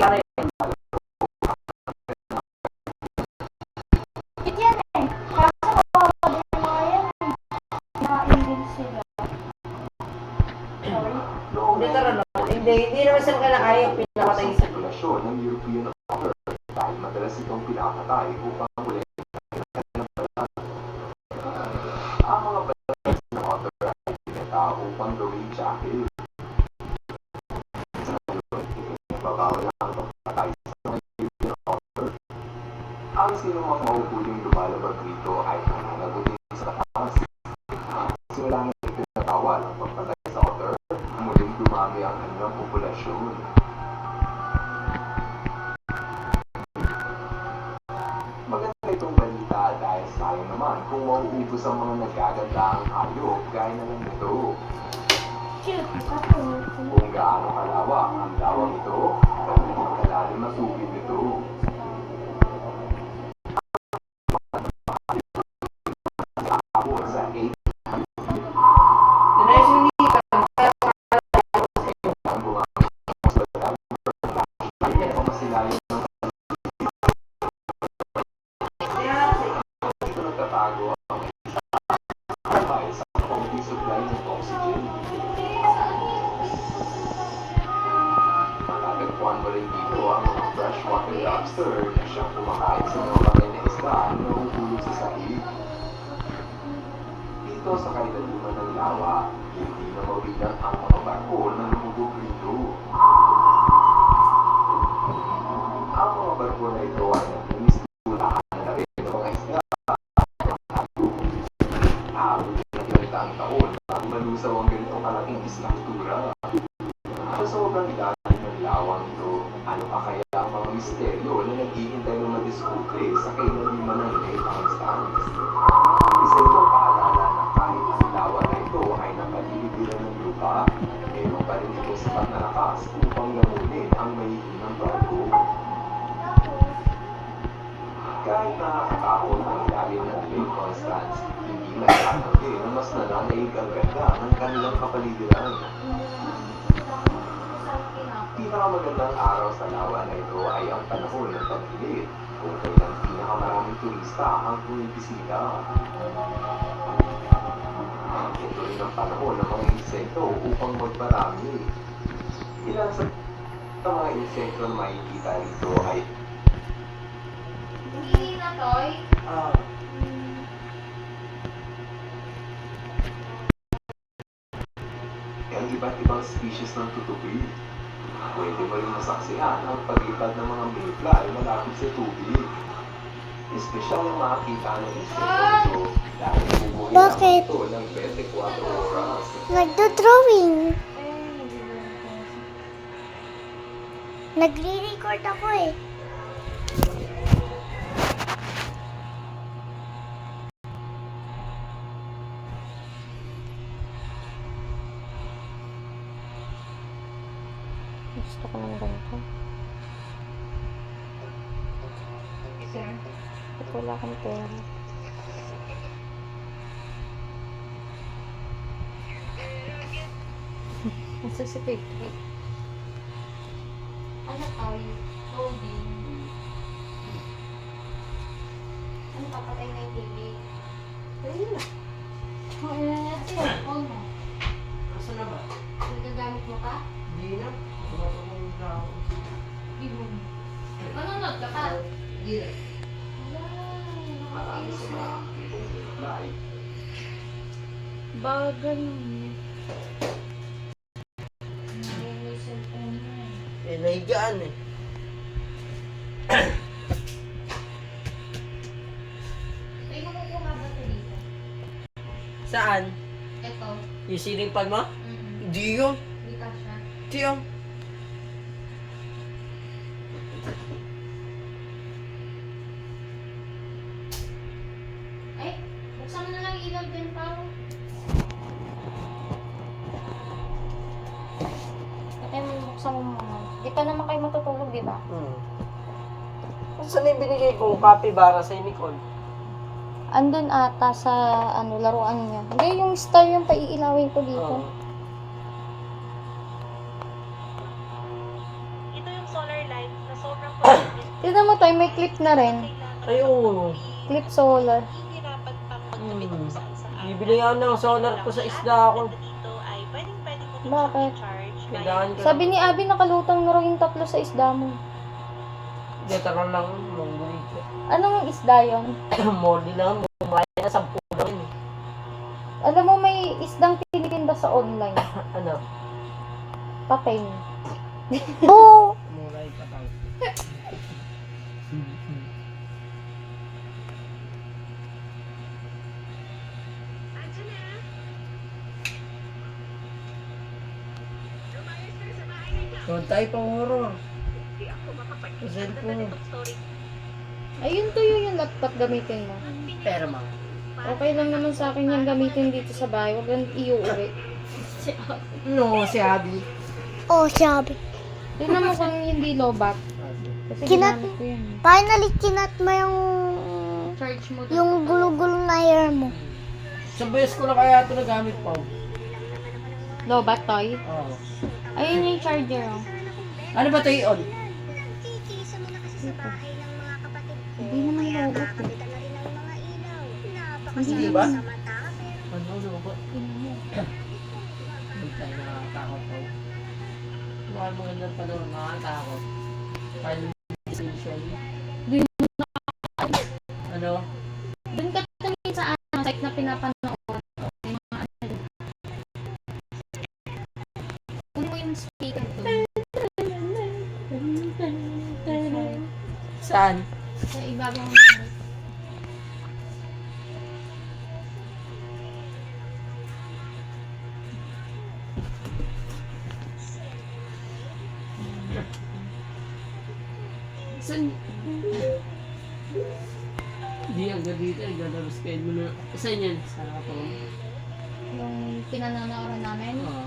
Yan eh. Kaso din mga yan eh. Nakaingin sila. Sorry. Hindi tara no. Hindi naman sila nakaya yung pinakatay sa sirkulasyon ng European Order dahil madalas itong pinakatay upang muli ang mga batas ng Order ay pinata upang gawing jacket. Sa ngayon, itinibabawal ang pagpatay sa mga European Order. Ang sinumang mahuhuling lumalabag dito ay nananagutin sa taas. Simula na itinatawal ang pagpatay sa Order, muling dumami ang kanilang populasyon. Maganda itong balita dahil sayang naman kung mauubos ang mga nagagandahang hayop gaya na lang ito. Cute. Ako. Kung gaano kalawak ang lawang ito, ganun kalalim ang tubig nito. Ako sa 8 ang bumangos sa dagat, ay napapasilayan ng dito nagtatago ang sabay sa kaunting supply ng oxygen. Matatagpuan mo rin dito ang mga freshwater lobster na siyang kumakain sa mga kamay na isda na nahuhulog sa sahig. Dito sa kailaliman ng lawa, hindi na mabilang ang mga barko na lumubog rito. Ang mga barko na ito ay nagmimistulahan na rin ng mga isda. Aabot na ilang taon bago malusaw ang ganitong kalaking istruktura. Sa sobrang ilalim ng lawang ito, ano pa kaya ang mga misteryo na naghihintay ng madiskubre sa kailaliman ng Lake Constance? Isa itong paalala na kahit ang lawa na ito ay nakalilibiran ng lupa, mayroon pa rin ito sapat na lakas upang lamunin ang mahihinang barko. Kahit nakakatakot ang ilalim ng Lake Constance, hindi nagtatanggi na mas nananaig ang ganda ng kanilang kapaligiran. Pinakamagandang araw sa lawa na ito ay ang panahon ng tag-init, kung kailan pinakamaraming turista ang pumipisita. Ito rin ang panahon ng mga insekto upang magparami. Ilan sa mga insekto na makikita rito ay Hindi na toy. ang iba't ibang species ng tutubi. Pwede mo rin masaksihan ang paglipad ng mga mayfly malapit sa tubig. Espesyal ang makakita ng insekto ito dahil bubuhay Bakit? ito ng 24 oras. Nagdo-drawing. Nagre-record ako eh. Gusto ko ng ganito. Ba't wala kang pera? Nasa si Patrick. Ano toy? Holding. Ano papatay na yung TV? Ayun na. Cellphone mo. Asa na ba? Nagagamit mo ka? Hindi na. Tumatapong na ako. Ibon. Manonood ka pa? Hindi na. Marami sa mga akitong mayfly. Bagal naman. May cellphone mo. Nahigaan eh. May makukuha ba ito dito? Saan? Ito. Yung ceiling fan mo? Hindi yun. Hindi ka siya. Hindi yun. Ay, buksan mo na lang yung ilaw din pa. Kaya buksan mo muna. Di pa naman kayo matutulog, di ba? Saan yung binigay kong capybara sa Nicole? Andun ata sa laruan niya. Hindi, yung star yung paiilawin ko dito. Oo. Ito yung solar light. tayo may clip na rin. Ay, oo. Clip solar. Bibili ako ng solar ko sa isda ako. Bakit? Kailangan ko Sabi ni Abby nakalutang na raw yung 3 sa isda mo. Literal lang. Mongoli ko. Anong isda yon? Moldy lang. Bumaya na 10 lang yun. Alam mo may isdang tinitinda sa online. Ano? Pateng. Muray pa tayo. Huwag tayo pang horror. Sa cellphone. Ayun tuyo yung laptop gamitin mo. Pero ma. Okay lang naman sa akin yung gamitin dito sa bahay. Huwag lang iuwi. No, si Abby. Oh, sabi. Tingnan mo kung hindi lobat. Kasi Kinat- ginamit ko yun. Finally, kinat mo yung Charge mo dito. yung gulo-gulo na hair mo. Sa buyas ko na kaya ito nagamit pa. Lobat toy. Oo. Ayun yung charger oh. Ano ba ito i-on? Hindi naman lobat eh. Hindi ba? Ano ba? Tingnan mo. Hindi tayo nakakatakot po. Baka magandang panahon, nakakatakot. Final Destination. Dun- Ano? Doon ka tumingin sa site na pinapanood. May mga ano. Kung mo yung speaker to. Saan? Sa ibabang Saan? Hindi agad dito, agad schedule mo na. Saan yan? Sa ako. yung pinanonooran namin. Oo.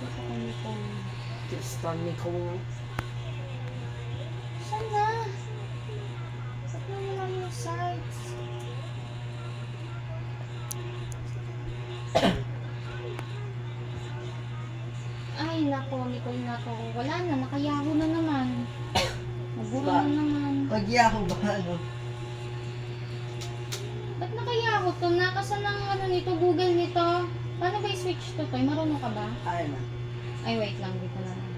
Sa kanya po. Stanley ko. Saan na? Saan na naman yung sites? Ay, nako, Nicole, nako. Wala na, nakayaho na naman. Nagulo na naman. Pag-yaho ba ano? Ba't nakayaho to? Nakasan ng ano nito, Google nito. Paano ba i-switch to, Toy? Marunong ka ba? Ay na. Ay, wait lang. Dito na lang.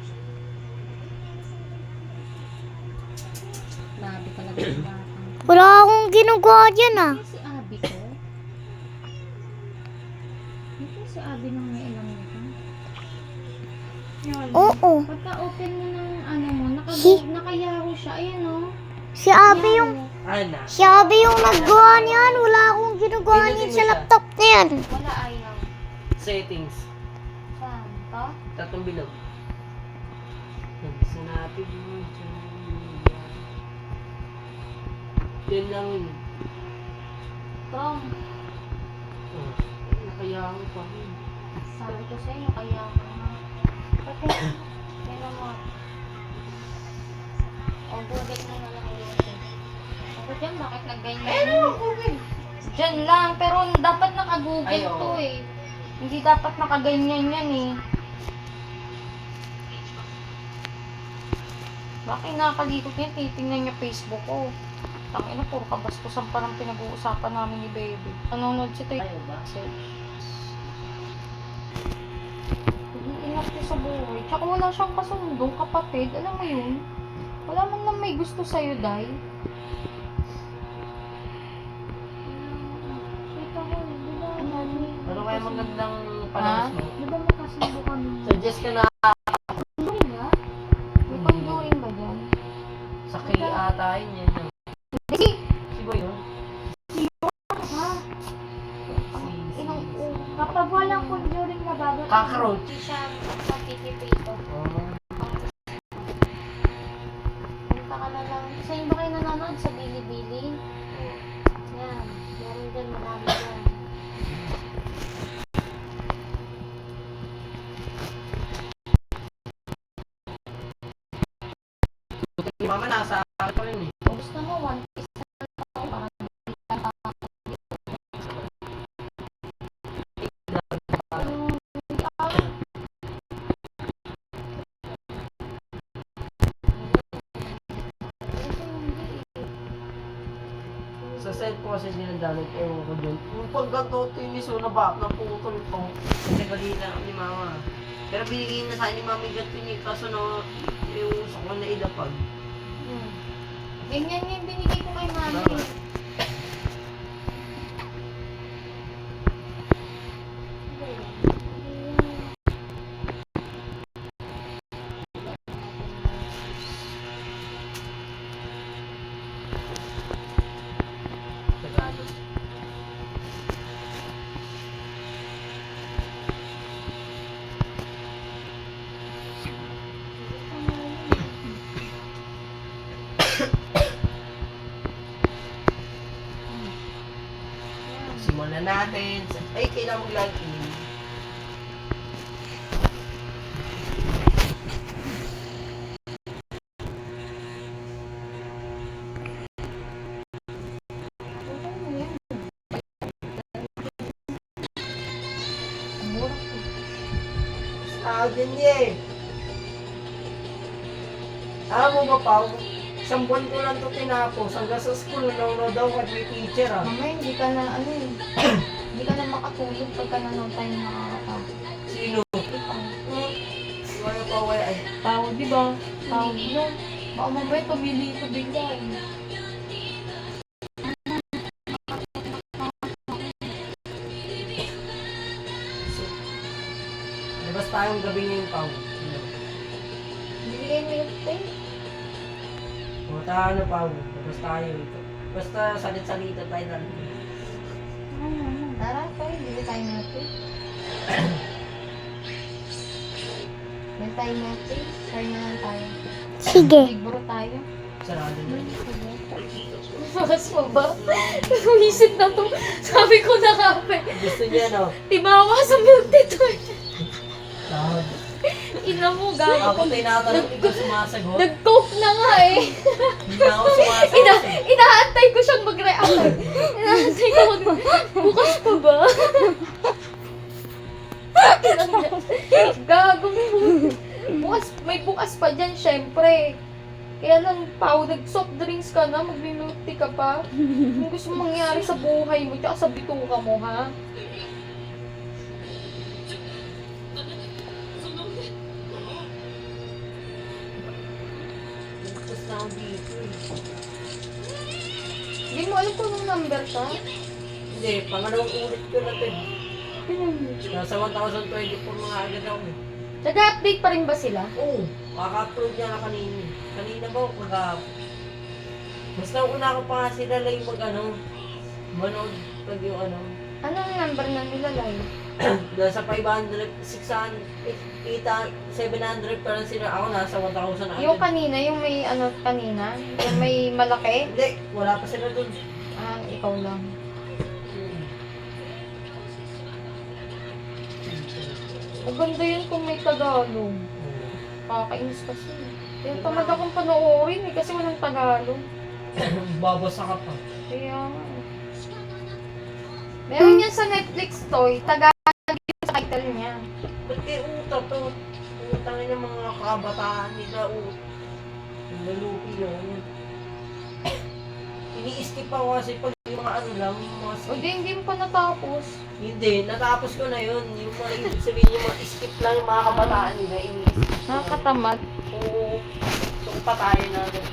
Grabe talaga yung bata. Wala akong ginagawa dyan ah. Ito si Abby ko. Ito si Abby nang may ilang nito. Yan. Oo. Pagka open mo ng ano mo, nakayaho siya. Ayan o. Si Abby yung, Ay na. si Abby yung naggawa niyan. Wala akong ginagawa Pinutin niyan mo sa siya. laptop na yan. Wala ayaw. Settings. Saan? To? Tatong bilog. Sinapin mo dyan. Yan lang yun. Tom. Oh, nakayaho pa rin. Sabi ko sa'yo, nakayaho na. Pati, kaya mo. O, Google mo na lang ulit. Ako dyan, bakit nag-ganyan? Google. Dyan lang, pero dapat naka-Google Ay, to oo. eh. Hindi dapat nakaganyan yan eh. Bakit nakakalikot yan? Titingnan niya Facebook ko. Tangina, puro kabastusan pa ng pinag-uusapan namin ni Baby. Nanonood si Toy. Ayaw ba? Iingat ko sa buhay. Tsaka wala siyang kasundong kapatid. Alam mo yun? Wala man lang may gusto sa'yo, Day. Kita ko, di ba? Ano kaya magandang Ha? panahon mo? Di ba may kasundo kami? Suggest ka na Conjuring ba? May conjuring ba dyan? sa kay ata yun. Hindi! Si Boy yun? Ha? Inang kapag walang conjuring na bago, Cockroach. hindi siya magpapitipito. Oh. Punta ka na lang. Saan ba kayo nanonood? Sa Bilibili? Yan. Meron dyan, marami dyan. Mama nasa akin pa rin eh. Kung gusto mo, One Piece na lang ako para Sa set po kasi dinadalot, ewan ko dun. Yung pagganto, tinis o naputol ko. Kasi kanina ni mama. Pero binigyan na sa akin ni mama yung ganito niya, kaso na yung sa ko na ilapag. Ganyan yung binigay ko kay mami. Bakit? Tagalog. Simulan natin. Ay, kailangan mag-login. Ganyan eh. Alam mo ba, Pao? Isang buwan ko lang ito tinapos. Hanggang sa school, nanonood daw at may teacher ah. Mamaya, hindi ka na, hindi ka na makatulog pagka nanood tayo nakakatapos. Sino? Ikaw. Wala pa wala ay. Tao, di ba? Tao, no? Baka mamaya tumili ito bigla eh. Labas tayong gabi ngayon, Pao. Bigay mo yung tape. Punta ano, Pao. Labas tayo. Basta salit-salita tayo na. Tara, tayo. Bili tayo natin. Bili tayo natin. Share na lang tayo. Sige. Libro tayo. Sarado na. Mas pa ba? Isip na to. Sabi ko na kape. Gusto niya, no? Tibawa sa milk tea. Sahod. Ina mo, gago. Ako tinatanong, ikaw sumasagot. Nag-coke na nga eh. Hindi na ako sumasagot. Inaantay ko siyang mag-react. Inaantay ko bukas pa ba? Gago mo. Bukas, may bukas pa dyan, syempre. Kaya lang, Pao, nag-soft drinks ka na, mag-milk tea ka pa. Kung gusto mong mangyari sa buhay mo, tsaka sa bituka mo, ha? Tapos na ako dito eh. Hindi mo alam kung anong number ka? Hindi, pangalawang ulit ko na ito. Nasa 1,024 mga agad ako eh. Nag-update pa rin ba sila? Oo, kaka-upload niya na kanina. Kanina ba o kagahapon? Basta una ko pa nga sila lang yung manood pag yung Anong number na nilalay? nasa 500, 600, 800, 700 pa lang sila. Ako nasa 1,000 na Yung agad. kanina, yung may kanina? Yung may malaki? Hindi, wala pa sila dun. Ah, ikaw lang. Maganda yun kung may Tagalog. Kakainis kasi. Kaya tamad akong panoorin eh, kasi walang Tagalog. Babasa ka pa. Kaya nga eh. Meron yan sa Netflix toy, Tagalog yung sa title niya. Ba't kayo uta to? Utangin yung mga kabataan nila. Yung lalupi yun. Ini-skip ako kasi pag yung mga lang, yung mga O skip. di, hindi mo pa natapos. Hindi, natapos ko na yun. Yung mga ibig sabihin yung mga skip lang yung mga kabataan nila. Ini-skip. Nakakatamad. Oo. So, patayin natin.